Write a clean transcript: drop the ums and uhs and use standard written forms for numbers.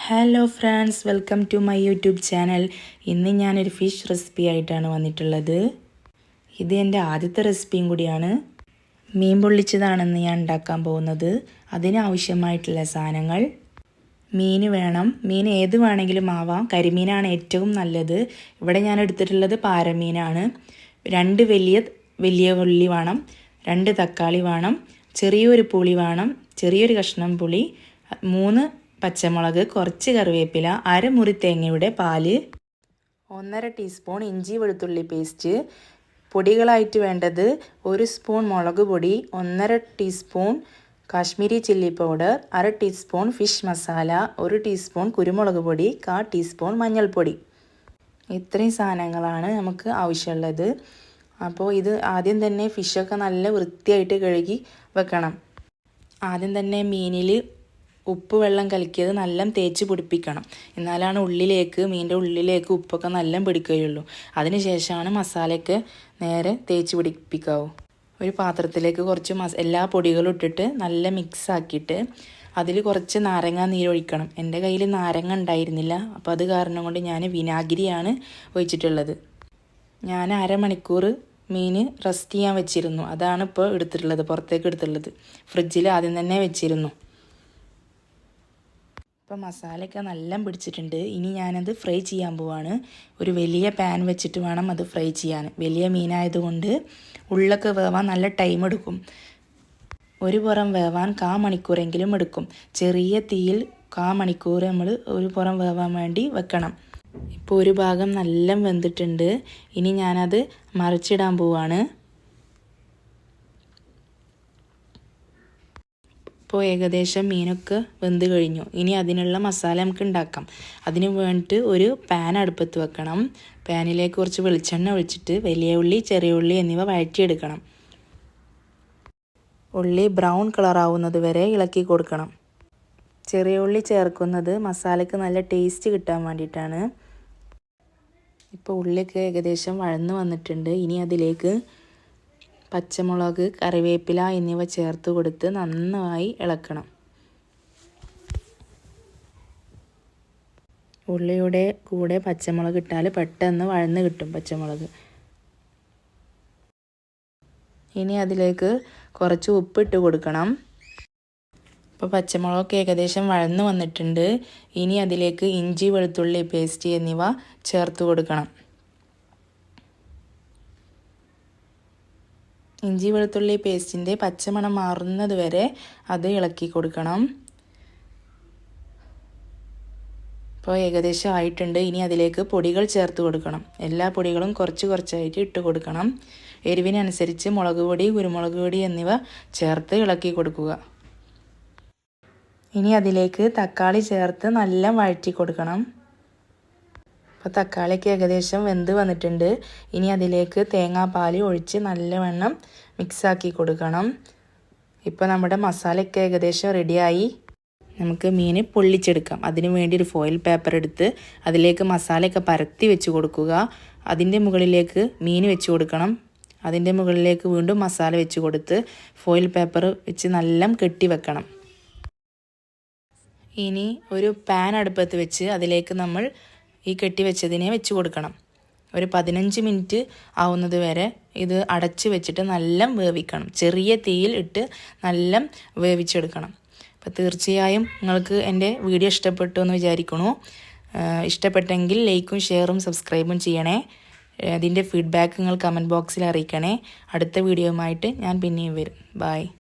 Hello friends, welcome to my YouTube channel. ഇന്ന് ഞാനൊരു fish recipe ആയിട്ടാണ് വന്നിട്ടുള്ളത്. ഇത് എൻ്റെ ആദ്യത്തെ റെസിപ്പിയും കൂടിയാണ്. മീൻ പൊള്ളിച്ചതാണെന്ന് ഞാൻ ഉണ്ടാക്കാൻ പോകുന്നത്. അതിനാവശ്യമായിട്ടുള്ള സാധനങ്ങൾ: മീൻ വേണം. മീൻ ഏത് വേണമെങ്കിലും ആവാം, കരിമീനാണ് ഏറ്റവും നല്ലത്. ഇവിടെ ഞാൻ എടുത്തിട്ടുള്ളത് പാരമീനാണ്. 2 വലിയ ഉള്ളി വേണം, 2 തക്കാളി വേണം, ചെറിയൊരു പുളി വേണം, ചെറിയൊരു കഷ്ണം പുളി, 3 പച്ചമുളക്, കുറച്ച് കറിവേപ്പില, അരമുറി തേങ്ങയുടെ പാല്, 1.5 ടീസ്പൂൺ ഇഞ്ചി വെളുത്തുള്ളി പേസ്റ്റ്. പൊടികളായിട്ട് വേണ്ടത് 1 സ്പൂൺ മുളക് പൊടി, 1.5 teaspoon Kashmiri chilli powder, 1/2 teaspoon fish masala, 1 teaspoon കുരുമുളക് പൊടി, 1/4 ടീസ്പൂൺ മഞ്ഞൾപ്പൊടി. ഇത്രയും സാധനങ്ങളാണ് നമുക്ക് ആവശ്യമുള്ളത്. അപ്പോൾ ഇത് ആദ്യം തന്നെ ഫിഷൊക്കെ നല്ല വൃത്തിയായിട്ട് കഴുകി വെക്കണം. ആദ്യം തന്നെ മീനിൽ ഉപ്പ് വെള്ളം കലക്കിയത് നല്ല തേച്ച് പിടിപ്പിക്കണം. എന്നാലാണ് മീനിൻ്റെ ഉള്ളിലേക്ക് ഉപ്പൊക്കെ നല്ല പിടിക്കുകയുള്ളൂ. അതിന് ശേഷമാണ് മസാലയൊക്കെ നേരെ തേച്ച് പിടിപ്പിക്കാവൂ. ഒരു പാത്രത്തിലേക്ക് കുറച്ച് എല്ലാ പൊടികളും ഇട്ടിട്ട് നല്ല മിക്സ് ആക്കിയിട്ട് അതിൽ കുറച്ച് നാരങ്ങ നീരൊഴിക്കണം. എൻ്റെ കയ്യിൽ നാരങ്ങ ഉണ്ടായിരുന്നില്ല, അപ്പോൾ അത് കാരണം കൊണ്ട് ഞാൻ വിനാഗിരിയാണ് ഒഴിച്ചിട്ടുള്ളത്. ഞാൻ അരമണിക്കൂർ മീൻ റെസ്റ്റ് ചെയ്യാൻ വെച്ചിരുന്നു. അതാണ് ഇപ്പോൾ എടുത്തിട്ടുള്ളത്, പുറത്തേക്ക് എടുത്തിട്ടുള്ളത്. ഫ്രിഡ്ജിൽ ആദ്യം തന്നെ വെച്ചിരുന്നു. ഇപ്പോൾ മസാലയൊക്കെ നല്ല പിടിച്ചിട്ടുണ്ട്. ഇനി ഞാനത് ഫ്രൈ ചെയ്യാൻ പോവാണ്. ഒരു വലിയ പാൻ വെച്ചിട്ട് വേണം അത് ഫ്രൈ ചെയ്യാൻ. വലിയ മീനായതുകൊണ്ട് ഉള്ളൊക്കെ വേവാൻ നല്ല ടൈം എടുക്കും. ഒരു പുറം വേവാൻ 1/4 മണിക്കൂറെങ്കിലും എടുക്കും. ചെറിയ തീയിൽ 1/4 മണിക്കൂർ നമ്മൾ ഒരു പുറം വേവാൻ വേണ്ടി വെക്കണം. ഇപ്പോൾ ഒരു ഭാഗം നല്ല വെന്തിട്ടുണ്ട്. ഇനി ഞാനത് മറിച്ചിടാൻ പോവാണ്. ഇപ്പോൾ ഏകദേശം മീനൊക്കെ വെന്ത് കഴിഞ്ഞു. ഇനി അതിനുള്ള മസാല നമുക്ക് ഉണ്ടാക്കാം. അതിന് വേണ്ടിയിട്ട് ഒരു പാൻ അടുപ്പത്ത് വെക്കണം. പാനിലേക്ക് കുറച്ച് വെളിച്ചെണ്ണ ഒഴിച്ചിട്ട് വലിയ ഉള്ളി, ചെറിയ ഉള്ളി എന്നിവ വഴറ്റിയെടുക്കണം. ഉള്ളി ബ്രൗൺ കളറാവുന്നത് വരെ ഇളക്കി കൊടുക്കണം. ചെറിയ ഉള്ളി ചേർക്കുന്നത് മസാലയ്ക്ക് നല്ല ടേസ്റ്റ് കിട്ടാൻ വേണ്ടിയിട്ടാണ്. ഇപ്പോൾ ഉള്ളിയൊക്കെ ഏകദേശം വഴന്ന് വന്നിട്ടുണ്ട്. ഇനി അതിലേക്ക് പച്ചമുളക്, കറിവേപ്പില എന്നിവ ചേർത്ത് കൊടുത്ത് നന്നായി ഇളക്കണം. ഉള്ളിയുടെ കൂടെ പച്ചമുളക് ഇട്ടാൽ പെട്ടെന്ന് വഴന്ന് കിട്ടും പച്ചമുളക്. ഇനി അതിലേക്ക് കുറച്ച് ഉപ്പിട്ട് കൊടുക്കണം. ഇപ്പോൾ പച്ചമുളകൊക്കെ ഏകദേശം വഴന്ന് വന്നിട്ടുണ്ട്. ഇനി അതിലേക്ക് ഇഞ്ചി വെളുത്തുള്ളി പേസ്റ്റ് എന്നിവ ചേർത്ത് കൊടുക്കണം. ഇഞ്ചി വെളുത്തുള്ളി പേസ്റ്റിൻ്റെ പച്ചമണം മാറുന്നത് വരെ അത് ഇളക്കി കൊടുക്കണം. ഇപ്പോൾ ഏകദേശം ആയിട്ടുണ്ട്. ഇനി അതിലേക്ക് പൊടികൾ ചേർത്ത് കൊടുക്കണം. എല്ലാ പൊടികളും കുറച്ച് കുറച്ചായിട്ട് ഇട്ട് കൊടുക്കണം. എരിവിനനുസരിച്ച് മുളക് പൊടി, കുരുമുളക് പൊടി എന്നിവ ചേർത്ത് ഇളക്കി കൊടുക്കുക. ഇനി അതിലേക്ക് തക്കാളി ചേർത്ത് നല്ല വഴറ്റി കൊടുക്കണം. അപ്പോൾ തക്കാളിക്ക് ഏകദേശം വെന്ത് വന്നിട്ടുണ്ട്. ഇനി അതിലേക്ക് തേങ്ങാപ്പാൽ ഒഴിച്ച് നല്ലവണ്ണം മിക്സാക്കി കൊടുക്കണം. ഇപ്പോൾ നമ്മുടെ മസാലയൊക്കെ ഏകദേശം റെഡിയായി. നമുക്ക് മീൻ പൊള്ളിച്ചെടുക്കാം. അതിനു വേണ്ടി ഒരു ഫോയിൽ പേപ്പർ എടുത്ത് അതിലേക്ക് മസാലയൊക്കെ പരത്തി വെച്ച് കൊടുക്കുക. അതിൻ്റെ മുകളിലേക്ക് മീൻ വെച്ച് കൊടുക്കണം. അതിൻ്റെ മുകളിലേക്ക് വീണ്ടും മസാല വെച്ച് കൊടുത്ത് ഫോയിൽ പേപ്പർ വെച്ച് നല്ല കെട്ടി വെക്കണം. ഇനി ഒരു പാൻ അടുപ്പത്ത് വെച്ച് അതിലേക്ക് നമ്മൾ ഈ കെട്ടി വെച്ചതിനെ വെച്ച് കൊടുക്കണം. ഒരു 15 മിനിറ്റ് ആവുന്നത് വരെ ഇത് അടച്ച് വെച്ചിട്ട് നല്ല വേവിക്കണം. ചെറിയ തീയിൽ ഇട്ട് നല്ല വേവിച്ചെടുക്കണം. അപ്പോൾ തീർച്ചയായും നിങ്ങൾക്ക് എൻ്റെ വീഡിയോ ഇഷ്ടപ്പെട്ടു എന്ന് വിചാരിക്കണു. ഇഷ്ടപ്പെട്ടെങ്കിൽ ലൈക്കും ഷെയറും സബ്സ്ക്രൈബും ചെയ്യണേ. അതിൻ്റെ ഫീഡ്ബാക്ക് നിങ്ങൾ കമൻറ്റ് ബോക്സിൽ അറിയിക്കണേ. അടുത്ത വീഡിയോയുമായിട്ട് ഞാൻ പിന്നെയും വരും. ബൈ.